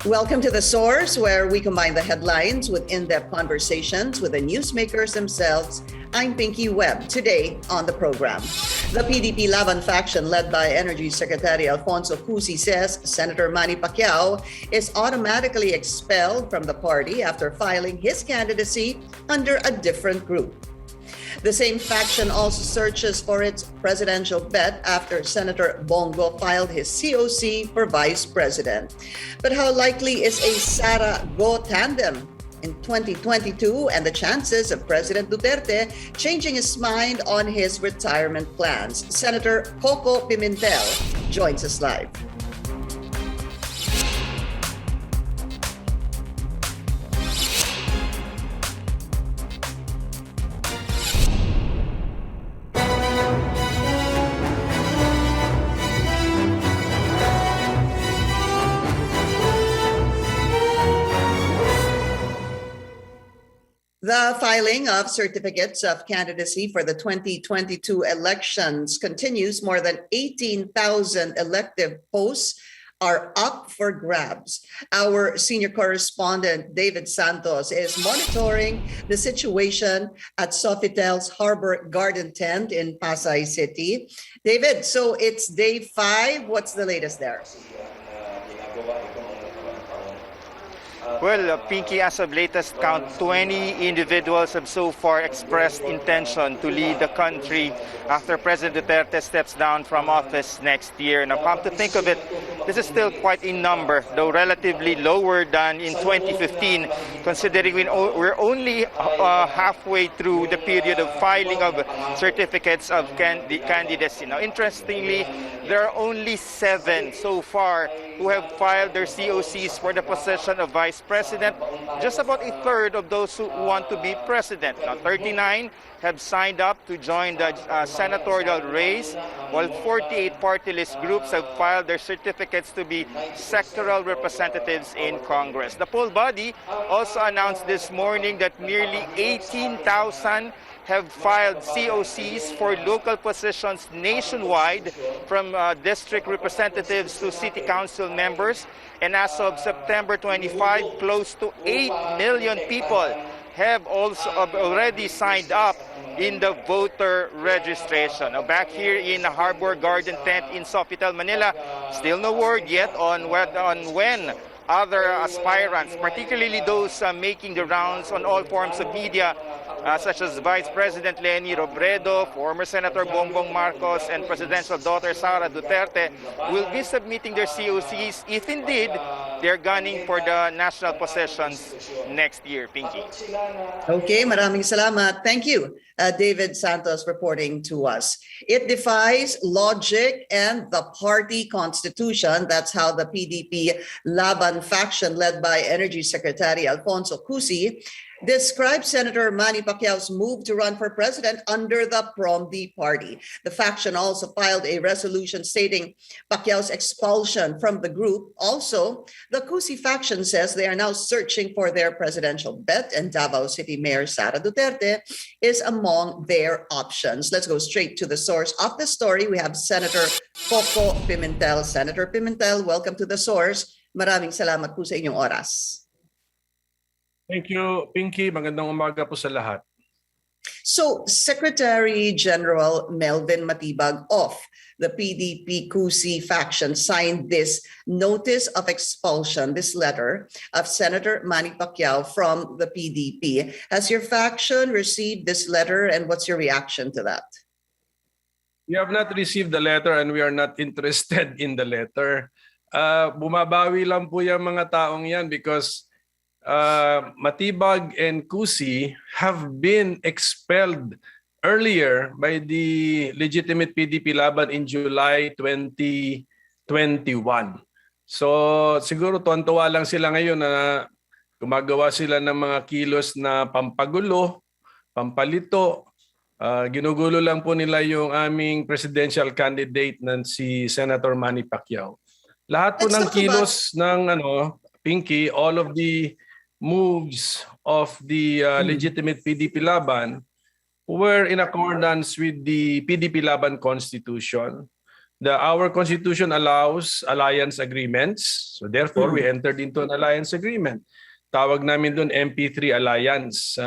Welcome to The Source, where we combine the headlines with in-depth conversations with the newsmakers themselves. I'm Pinky Webb. Today on the program, the PDP-Laban faction led by Energy Secretary Alfonso Cusi says Senator Manny Pacquiao is automatically expelled from the party after filing his candidacy under a different group. The same faction also searches for its presidential bet after Senator Bong Go filed his COC for vice president. But how likely is a Sara-Go tandem in 2022 and the chances of President Duterte changing his mind on his retirement plans? Senator Koko Pimentel joins us live. The filing of certificates of candidacy for the 2022 elections continues. More than 18,000 elective posts are up for grabs. Our senior correspondent, David Santos, is monitoring the situation at Sofitel's Harbor Garden Tent in Pasay City. David, so it's day 5. What's the latest there? Well, Pinky, as of latest count, 20 individuals have so far expressed intention to lead the country after President Duterte steps down from office next year. Now, come to think of it, this is still quite a number, though relatively lower than in 2015, considering we're only halfway through the period of filing of certificates of candidacy. Now, interestingly, there are only 7 so far who have filed their COCs for the position of Vice President, just about a third of those who want to be President. Now, 39 have signed up to join the senatorial race, while 48 party list groups have filed their certificates to be sectoral representatives in Congress. The poll body also announced this morning that nearly 18,000 have filed COCs for local positions nationwide, from district representatives to city council members. And as of September 25, close to 8 million people have also already signed up in the voter registration. Now, back here in the Harbor Garden Tent in Sofitel, Manila, still no word yet on when other aspirants, particularly those making the rounds on all forms of media, such as Vice President Leni Robredo, former Senator Bong Go Marcos, and presidential daughter Sara Duterte, will be submitting their COCs if indeed they're gunning for the national positions next year. Pinky. Okay, maraming salamat. Thank you, David Santos, reporting to us. It defies logic and the party constitution. That's how the PDP-Laban faction led by Energy Secretary Alfonso Cusi described Senator Manny Pacquiao's move to run for president under the PROMD party. The faction also filed a resolution stating Pacquiao's expulsion from the group. Also, the Cusi faction says they are now searching for their presidential bet, and Davao City Mayor Sara Duterte is among their options. Let's go straight to the source of the story. We have Senator Koko Pimentel. Senator Pimentel, welcome to the source. Maraming salamat po sa inyong oras. Thank you, Pinky. Magandang umaga po sa lahat. So, Secretary General Melvin Matibag of the PDP Cusi faction signed this notice of expulsion, this letter of Senator Manny Pacquiao from the PDP. Has your faction received this letter, and what's your reaction to that? We have not received the letter and we are not interested in the letter. Bumabawi lang po yung mga taong yan because Matibag and Cusi have been expelled earlier by the legitimate PDP-Laban in July 2021. So siguro tuwan-tuwa lang sila ngayon na gumagawa sila ng mga kilos na pampagulo, pampalito. Ginugulo lang po nila yung aming presidential candidate na si Senator Manny Pacquiao. Lahat po ng kilos ng Pinky, all of the moves of the legitimate PDP-Laban were in accordance with the PDP-Laban Constitution. Our constitution allows alliance agreements. So therefore, we entered into an alliance agreement. Tawag namin doon MP3 Alliance,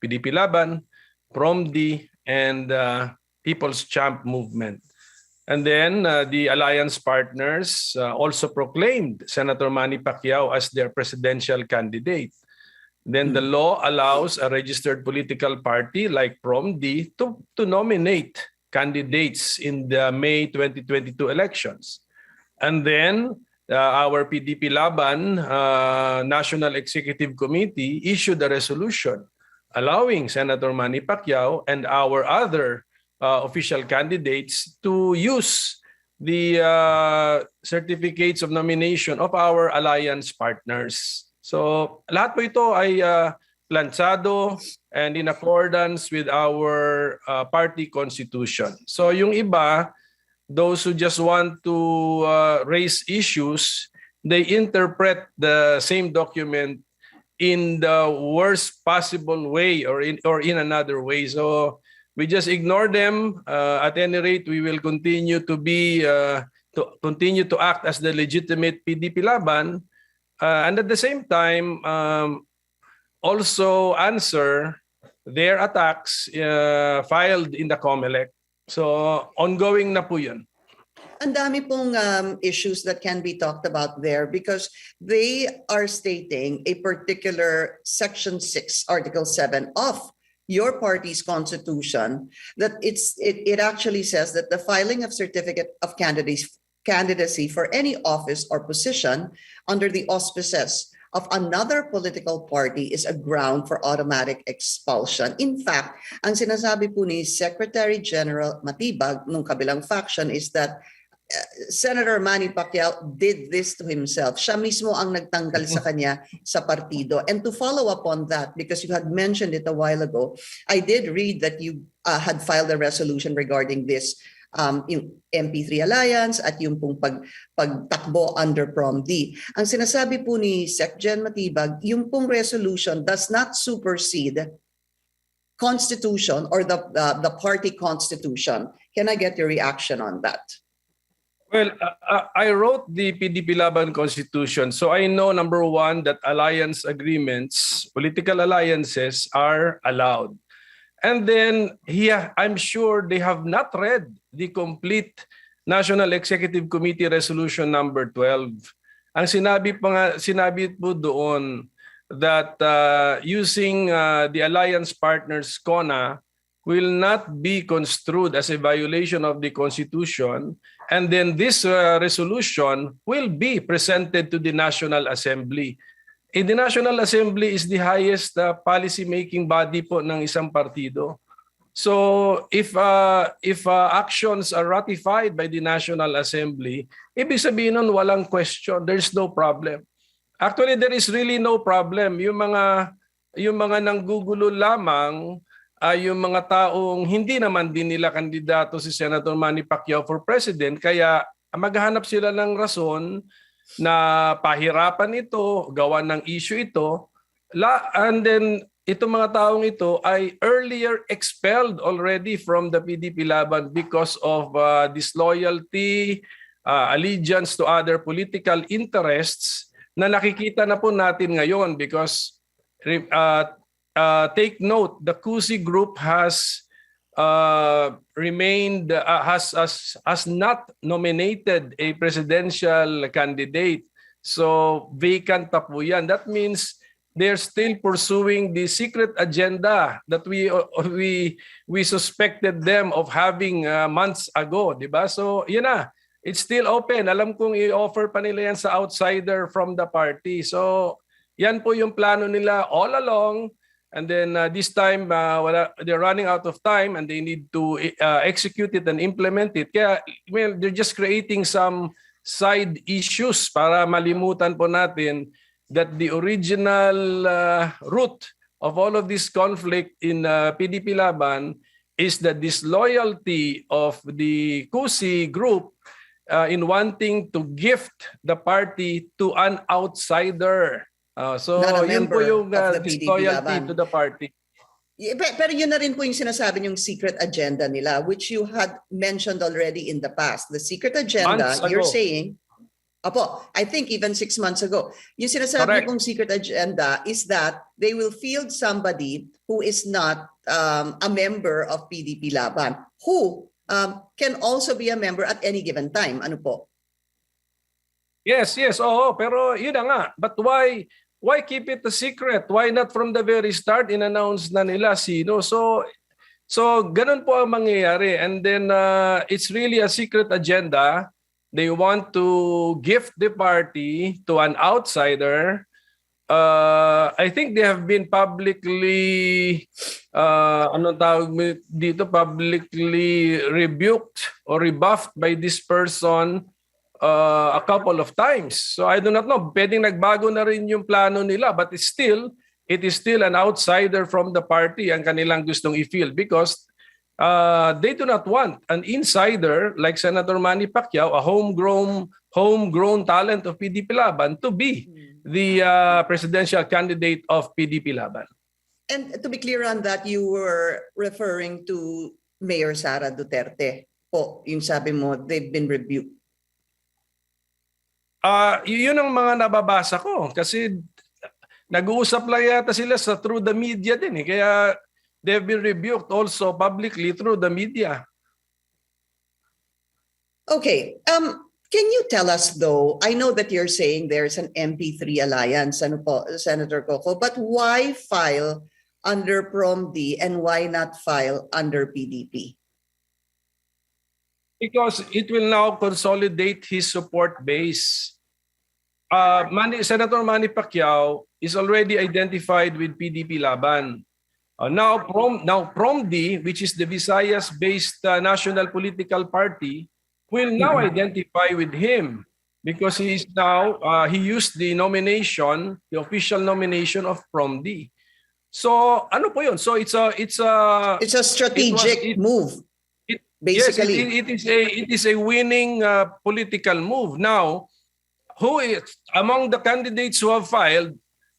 PDP-Laban, PROMD, and People's Champ Movement. And then the alliance partners also proclaimed Senator Manny Pacquiao as their presidential candidate. Then the law allows a registered political party like PROMD to nominate candidates in the May 2022 elections. And then our PDP-Laban National Executive Committee issued a resolution allowing Senator Manny Pacquiao and our other official candidates to use the certificates of nomination of our alliance partners. So lahat po ito ay plansado and in accordance with our party constitution. So yung iba, those who just want to raise issues, they interpret the same document in the worst possible way or in another way. So we just ignore them. At any rate, we will continue to act as the legitimate PDP-Laban, and at the same time also answer their attacks filed in the COMELEC. So ongoing na po yun. Ang dami pong issues that can be talked about there because they are stating a particular Section 6, Article 7 of your party's constitution that it actually says that the filing of certificate of candidacy for any office or position under the auspices of another political party is a ground for automatic expulsion. In fact, ang sinasabi po ni Secretary General Matibag nung kabilang faction is that Senator Manny Pacquiao did this to himself. Siya mismo ang nagtanggal sa kanya sa partido. And to follow up on that, because you had mentioned it a while ago, I did read that you had filed a resolution regarding this, yung MP3 Alliance at yung pong pagtakbo under PROMD. Ang sinasabi po ni Sec Gen Matibag, yung pong resolution does not supersede constitution or the party constitution. Can I get your reaction on that? Well, I wrote the PDP-Laban Constitution, so I know, number one, that alliance agreements, political alliances are allowed. And then, I'm sure they have not read the complete National Executive Committee Resolution number 12. Ang sinabi po doon that using the alliance partners CONA will not be construed as a violation of the Constitution, and then this resolution will be presented to the National Assembly. The National Assembly is the highest policy-making body po ng isang partido. So if actions are ratified by the National Assembly, ibig sabihin nun walang question, there's no problem. Actually, there is really no problem. Yung mga nanggugulo lamang ay yung mga taong hindi naman din nila kandidato si Senator Manny Pacquiao for president, kaya maghahanap sila ng rason na pahirapan ito, gawa ng issue ito, and then itong mga taong ito ay earlier expelled already from the PDP-Laban because of disloyalty, allegiance to other political interests na nakikita na po natin ngayon because take note, the Cusi group has remained, has not nominated a presidential candidate. So vacant pa po yan. That means they're still pursuing the secret agenda that we suspected them of having months ago, di ba? So yun na, it's still open. Alam kong i-offer pa nila yan sa outsider from the party. So yan po yung plano nila all along. And then this time, they're running out of time and they need to execute it and implement it. Kaya they're just creating some side issues para malimutan po natin that the original root of all of this conflict in PDP-Laban is the disloyalty of the Cusi group in wanting to gift the party to an outsider. So yun po yung disloyalty to the party. Pero yun na rin po yung sinasabi yung secret agenda nila, which you had mentioned already in the past. The secret agenda, Months you're ago. saying, Apo, I think even 6 months ago, yung sinasabi Correct. pong secret agenda is that they will field somebody who is not a member of PDP-Laban, who can also be a member at any given time. Ano po? Yes, oo, pero yun na nga. But why keep it a secret? Why not from the very start in-announce na nila sino? So ganun po ang mangyayari. And then it's really a secret agenda. They want to gift the party to an outsider. I think they have been publicly anong tawag dito, publicly rebuked or rebuffed by this person a couple of times. So I do not know, pwedeng nagbago na rin yung plano nila, but it is still an outsider from the party ang kanilang gustong i-field because they do not want an insider like Senator Manny Pacquiao, a homegrown talent of PDP-Laban, to be the presidential candidate of PDP-Laban. And to be clear on that, you were referring to Mayor Sara Duterte po, yung sabi mo, they've been rebuked. Yun ang mga nababasa ko kasi nag-uusap lang yata sila through the media din eh. Kaya they've been rebuked also publicly through the media. Okay. Can you tell us though, I know that you're saying there's an MP3 alliance, ano po, Senator Koko, but why file under PROMD and why not file under PDP? Because it will now consolidate his support base. Senator Manny Pacquiao is already identified with PDP-Laban. Now PROMD, which is the Visayas-based national political party, will now identify with him because he is now he used the nomination, the official nomination of PROMD. So ano po yun? So it's a strategic move. Basically, yes, it is a winning political move. Now, who is among the candidates who have filed?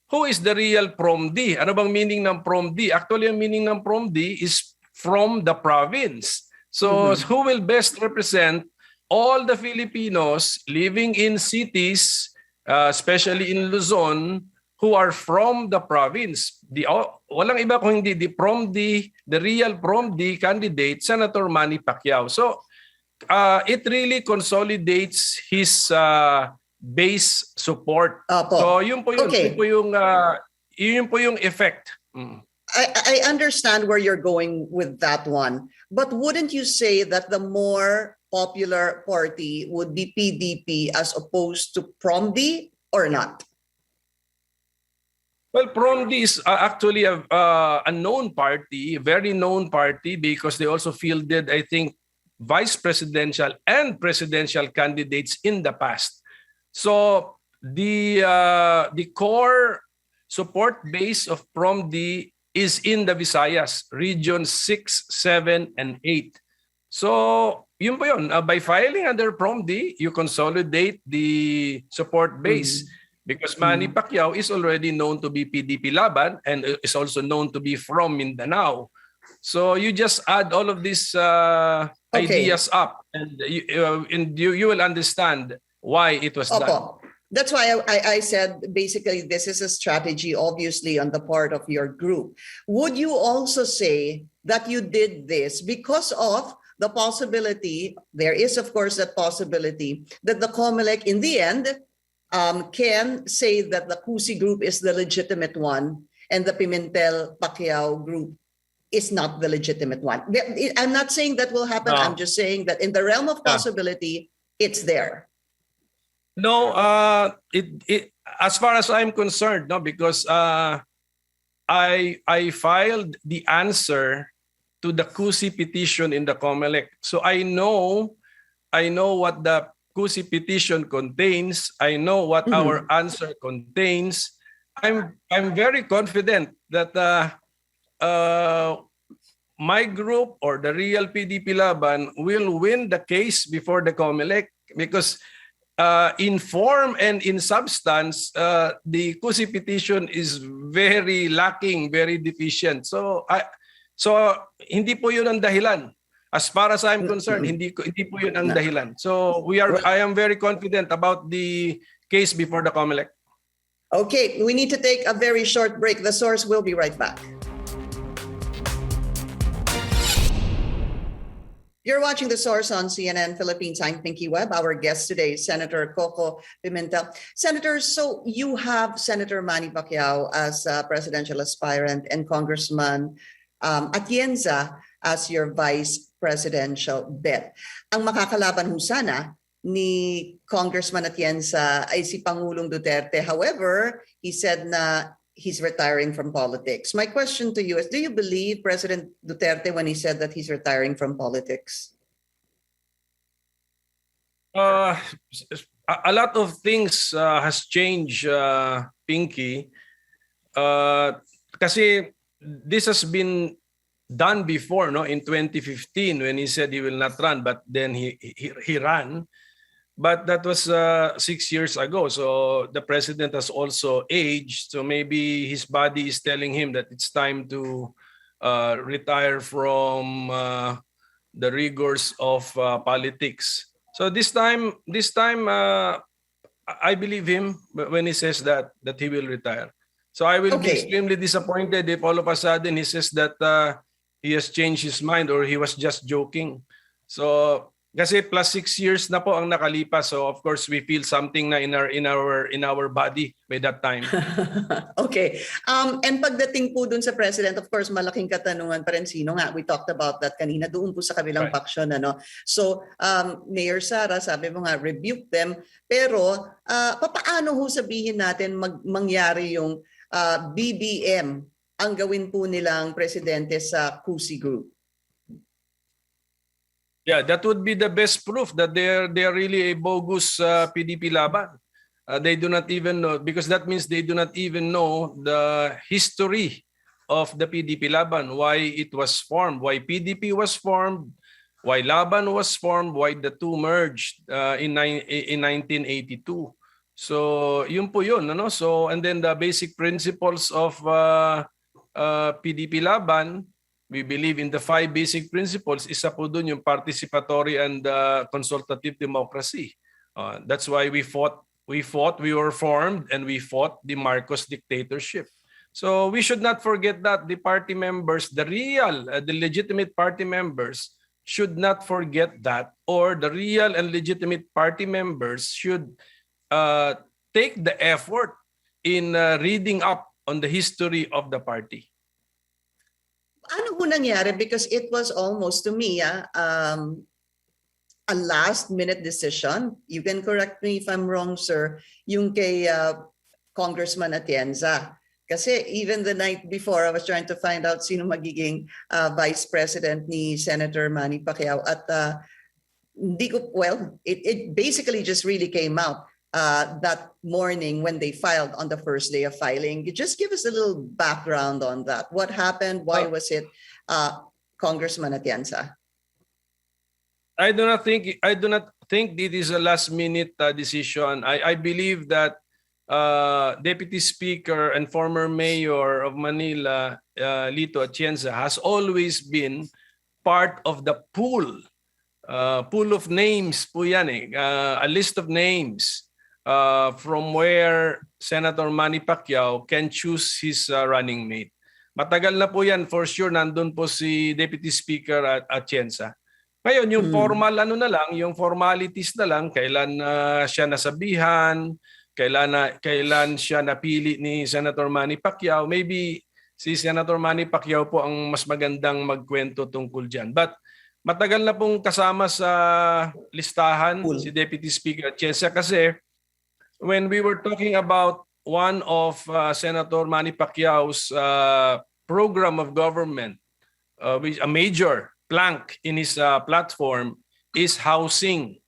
Who is the real PROMD? Ano bang meaning ng PROMD? Actually, ang meaning ng PROMD is from the province. So, who will best represent all the Filipinos living in cities, especially in Luzon, who are from the province? Walang iba kung hindi the PROMD, the real PROMD candidate, Senator Manny Pacquiao. So, it really consolidates his base support. So yun po yun, okay. Yun po yung effect. I understand where you're going with that one, but wouldn't you say that the more popular party would be PDP as opposed to PROMD or not? Well, PROMD is actually a known party, a very known party because they also fielded, I think, vice presidential and presidential candidates in the past. So the core support base of PROMD is in the Visayas, Region 6, 7, and 8. So yun po yun. By filing under PROMD, you consolidate the support base because Manny Pacquiao is already known to be PDP-Laban and is also known to be from Mindanao. So you just add all of these ideas up and you will understand why it was done. That's why I said basically this is a strategy obviously on the part of your group. Would you also say that you did this because of the possibility, there is of course that possibility that the COMELEC in the end can say that the Cusi group is the legitimate one and the Pimentel-Pacquiao group is not the legitimate one? I'm not saying that will happen. I'm just saying that in the realm of possibility, it's there. No, as far as I'm concerned, no, because I filed the answer to the Cusi petition in the COMELEC. So I know what the Cusi petition contains. I know what our answer contains. I'm very confident that my group or the real PDP-Laban will win the case before the COMELEC because in form and in substance, the Cusi petition is very lacking, very deficient. So hindi po 'yun ang dahilan. As far as I'm concerned, hindi po 'yun ang dahilan. So I am very confident about the case before the COMELEC. Okay, we need to take a very short break. The Source will be right back. You're watching The Source on CNN Philippines. I'm Pinky Webb. Our guest today is Senator Koko Pimentel. Senator, so you have Senator Manny Pacquiao as a presidential aspirant and Congressman Atienza as your vice presidential bet. Ang makakalaban ho sana ni Congressman Atienza ay si Pangulong Duterte. However, he said na he's retiring from politics. My question to you is, do you believe President Duterte when he said that he's retiring from politics? A lot of things has changed, Pinky. Kasi this has been done before, no? In 2015 when he said he will not run, but then he ran. But that was 6 years ago. So the president has also aged. So maybe his body is telling him that it's time to retire from the rigors of politics. So this time, I believe him when he says that he will retire. So I will be extremely disappointed if all of a sudden he says that he has changed his mind or he was just joking. So kasi plus 6 years na po ang nakalipas, so of course we feel something na in our body by that time. Okay. And pagdating po dun sa president, of course malaking katanungan pa rin sino nga. We talked about that kanina doon po sa kabilang faction, ano. So Mayor Sara, sabi mo nga rebuke them, pero papaano ho sabihin natin mangyari yung BBM ang gawin po nilang presidente sa Cusi Group? Yeah, that would be the best proof that they're really a bogus PDP-Laban. They do not even know, because that means they do not even know the history of the PDP-Laban, why it was formed, why PDP was formed, why Laban was formed, why the two merged in 1982. So yun po yun, ano? So and then the basic principles of PDP-Laban. We believe in the 5 basic principles. Isa po dun yung participatory and consultative democracy. That's why we were formed, and we fought the Marcos dictatorship. So we should not forget that the party members, the legitimate party members should not forget that, or the real and legitimate party members should take the effort in reading up on the history of the party. Ano po nangyari? Because it was almost, to me, a last-minute decision. You can correct me if I'm wrong, sir, yung kay Congressman Atienza. Kasi even the night before, I was trying to find out sino magiging vice president ni Senator Manny Pacquiao. At it basically just really came out that morning when they filed on the first day of filing. You just give us a little background on that. What happened? Why was it Congressman Atienza? I do not think it is a last-minute decision. I believe that Deputy Speaker and former Mayor of Manila, Lito Atienza, has always been part of the pool of names po yan eh. A list of names from where Senator Manny Pacquiao can choose his running mate. Matagal na po yan, for sure, nandun po si Deputy Speaker Atienza. Ngayon, yung formal yung formalities na lang, kailan siya nasabihan, kailan siya napili ni Senator Manny Pacquiao, maybe si Senator Manny Pacquiao po ang mas magandang magkwento tungkol dyan. But matagal na pong kasama sa listahan si Deputy Speaker Atienza kasi when we were talking about one of Senator Manny Pacquiao's program of government, which a major plank in his platform is housing.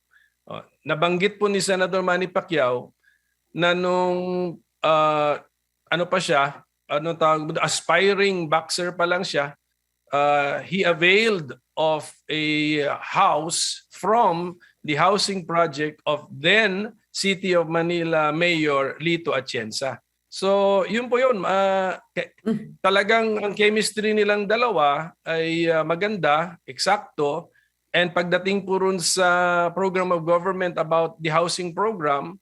Nabanggit po ni Senator Manny Pacquiao na nung aspiring boxer pa lang siya, he availed of a house from the housing project of then City of Manila Mayor Lito Atienza. So yun po yun. Talagang ang chemistry nilang dalawa ay maganda, eksakto. And pagdating po rin sa program of government about the housing program,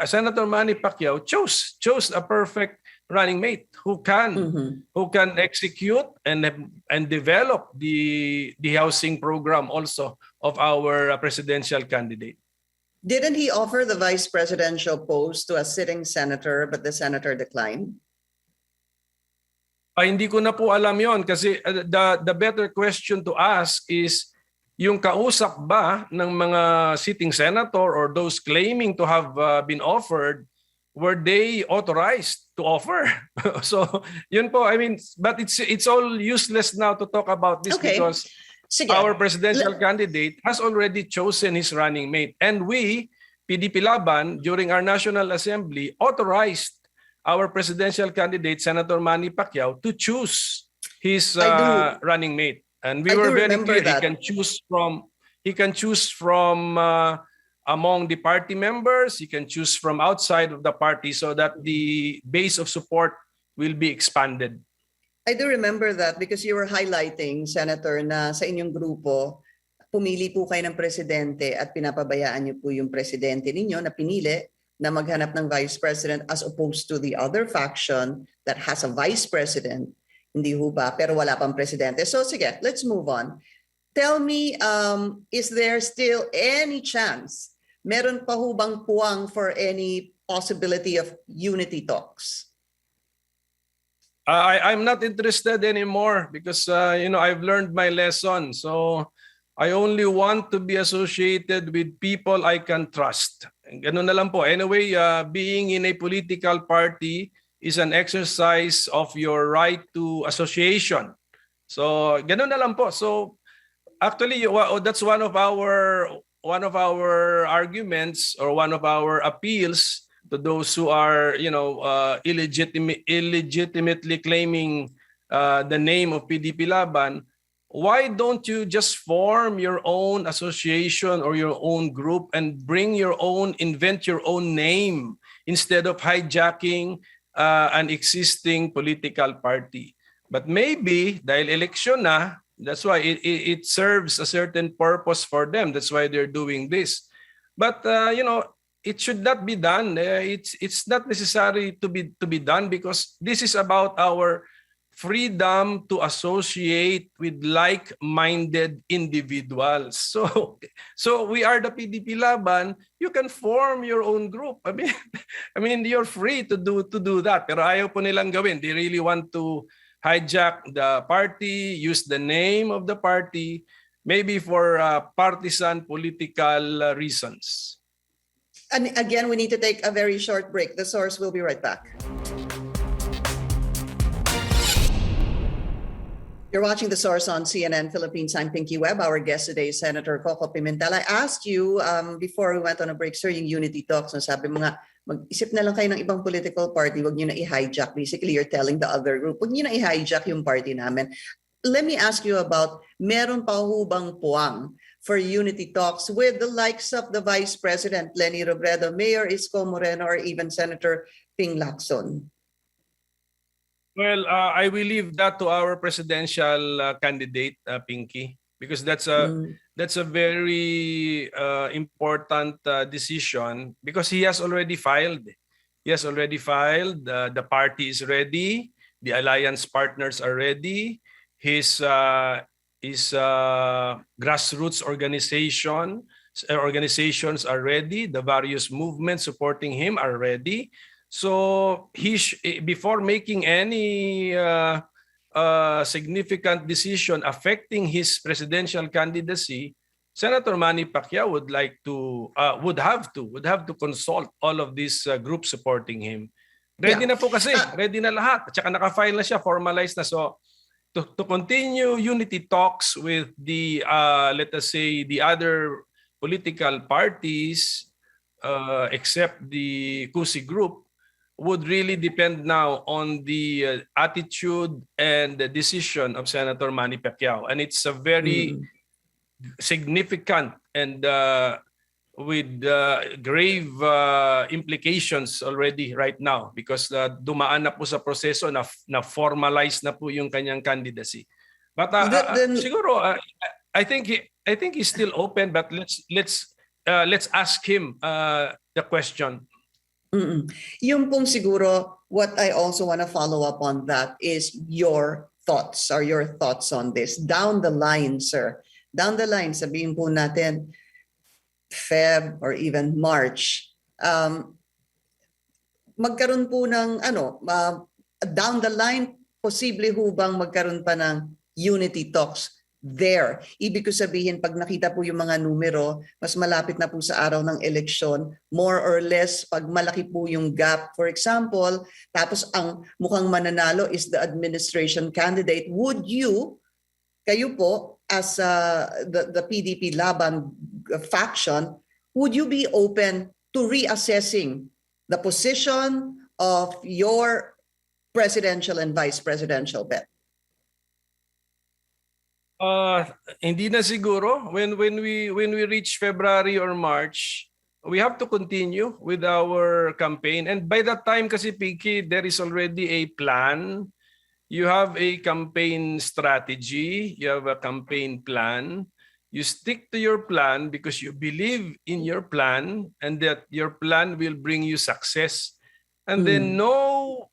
Senator Manny Pacquiao chose a perfect running mate who can execute and develop the housing program also of our presidential candidate. Didn't he offer the vice presidential post to a sitting senator, but the senator declined? Hindi ko na po alam yon kasi the better question to ask is yung kausap ba ng mga sitting senator or those claiming to have been offered, were they authorized to offer? So yun po, I mean, but it's all useless now to talk about this because our presidential candidate has already chosen his running mate. And we, PDP-Laban, during our National Assembly, authorized our presidential candidate, Senator Manny Pacquiao, to choose his running mate. And we were very clear he can choose from among the party members, he can choose from outside of the party so that the base of support will be expanded. I do remember that because you were highlighting, Senator, na sa inyong grupo, pumili po kayo ng presidente at pinapabayaan niyo po yung presidente ninyo na pinili na maghanap ng vice president as opposed to the other faction that has a vice president. Hindi ho ba? Pero wala pang presidente. So sige, let's move on. Tell me, is there still any chance? Meron pa ho bang puwang for any possibility of unity talks? I'm not interested anymore because I've learned my lesson. So I only want to be associated with people I can trust. Ganun na lang po. Anyway, being in a political party is an exercise of your right to association. So ganun na lang po. So actually, that's one of our arguments or one of our appeals to those who are, illegitimately claiming the name of PDP-Laban. Why don't you just form your own association or your own group and invent your own name instead of hijacking an existing political party? But maybe dahil eleksyon na, that's why it serves a certain purpose for them. That's why they're doing this. But it should not be done. It's not necessary to be done because this is about our freedom to associate with like-minded individuals. So we are the PDP-Laban. You can form your own group. I mean, you're free to do that. Pero ayaw po nilang gawin. They really want to hijack the party, use the name of the party, maybe for partisan political reasons. And again, we need to take a very short break. The Source will be right back. You're watching The Source on CNN Philippines. I'm Pinky Webb. Our guest today is Senator Koko Pimentel. I asked you before we went on a break, sir, yung unity talks. Sabi mo nga, mag-isip na lang kayo ng ibang political party. Huwag nyo na i-hijack. Basically, you're telling the other group, huwag nyo na i-hijack yung party namin. Let me ask you about, meron pa hubang puwang for unity talks with the likes of the Vice President, Leni Robredo, Mayor Isko Moreno, or even Senator Ping Lacson? Well, I will leave that to our presidential candidate, Pinky, because that's a very important decision because he has already filed. The party is ready. The alliance partners are ready. His grassroots organizations are ready. The various movements supporting him are ready. So before making any significant decision affecting his presidential candidacy, Senator Manny Pacquiao would have to consult all of these groups supporting him. Ready na po kasi, ready na lahat. At saka naka-file na siya, formalized na. So to continue unity talks with the let us say the other political parties except the Cusi group would really depend now on the attitude and the decision of Senator Manny Pacquiao. And it's a very significant and grave implications already right now because dumaan na po sa proseso na formalize na po yung kanyang candidacy. But siguro I think he's still open, but let's ask him the question. Yung pong siguro, what I also want to follow up on that is your thoughts on this. Down the line, sir. Down the line, sabihin po natin, Feb or even March, magkaroon po ng down the line, posible ho bang magkaroon pa ng unity talks there? Ibig ko sabihin, pag nakita po yung mga numero, mas malapit na po sa araw ng eleksyon, more or less, pag malaki po yung gap, for example, tapos ang mukhang mananalo is the administration candidate, kayo po, as the PDP-Laban faction, would you be open to reassessing the position of your presidential and vice presidential bet? Hindi na siguro. When we reach February or March, we have to continue with our campaign. And by that time, kasi Pinky, there is already a plan. You have a campaign strategy. You have a campaign plan. You stick to your plan because you believe in your plan and that your plan will bring you success. And then no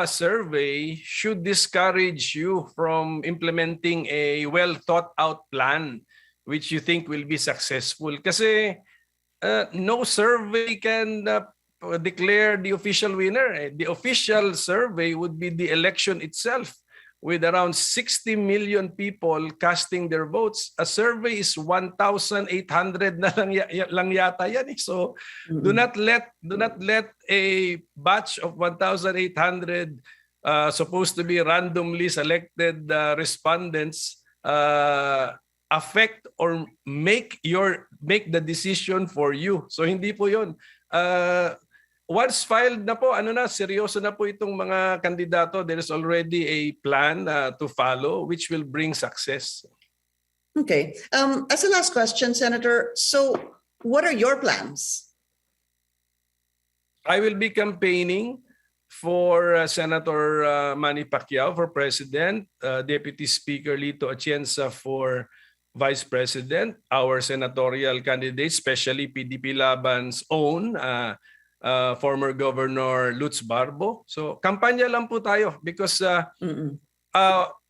survey should discourage you from implementing a well-thought-out plan which you think will be successful. Kasi no survey can declare the official winner. The official survey would be the election itself with around 60 million people casting their votes. A survey is 1,800 na lang yata yan. So do not let a batch of 1,800 supposed to be randomly selected respondents affect or make the decision for you. So hindi po yun. Once filed na po, seryoso na po itong mga kandidato, there is already a plan to follow which will bring success. Okay. As a last question, Senator, so what are your plans? I will be campaigning for Senator Manny Pacquiao for President, Deputy Speaker Lito Atienza for Vice President, our senatorial candidates, especially PDP-Laban's own, former Governor Lutz Barbo. So kampanya lang po tayo because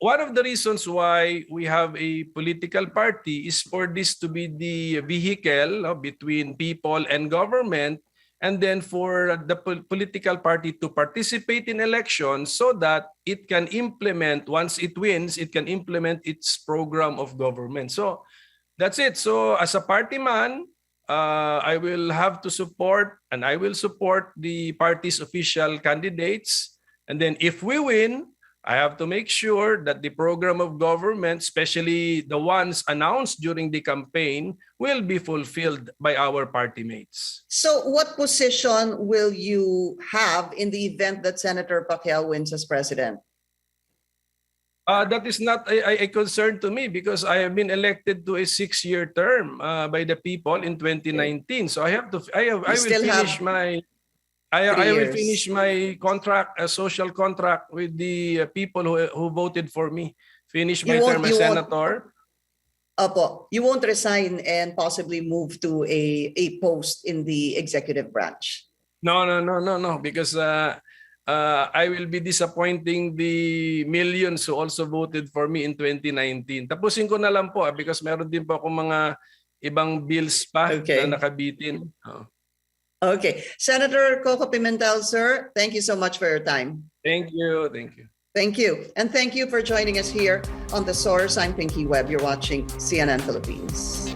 one of the reasons why we have a political party is for this to be the vehicle between people and government, and then for the political party to participate in elections so that it can implement, once it wins, it can implement its program of government. So that's it. So as a party man, I will have to support, and I will support the party's official candidates. And then if we win, I have to make sure that the program of government, especially the ones announced during the campaign, will be fulfilled by our party mates. So what position will you have in the event that Senator Pacquiao wins as president? That is not a concern to me because I have been elected to a 6-year term by the people in 2019. So I will finish my contract, a social contract with the people who voted for me. Finish my term as senator. Opo, you won't resign and possibly move to a post in the executive branch. No, because I will be disappointing the millions who also voted for me in 2019. Tapusin ko na lang po because meron din po akong mga ibang bills pa na nakabitin. Okay. Senator Koko Pimentel, sir, thank you so much for your time. Thank you. Thank you. And thank you for joining us here on The Source. I'm Pinky Webb. You're watching CNN Philippines.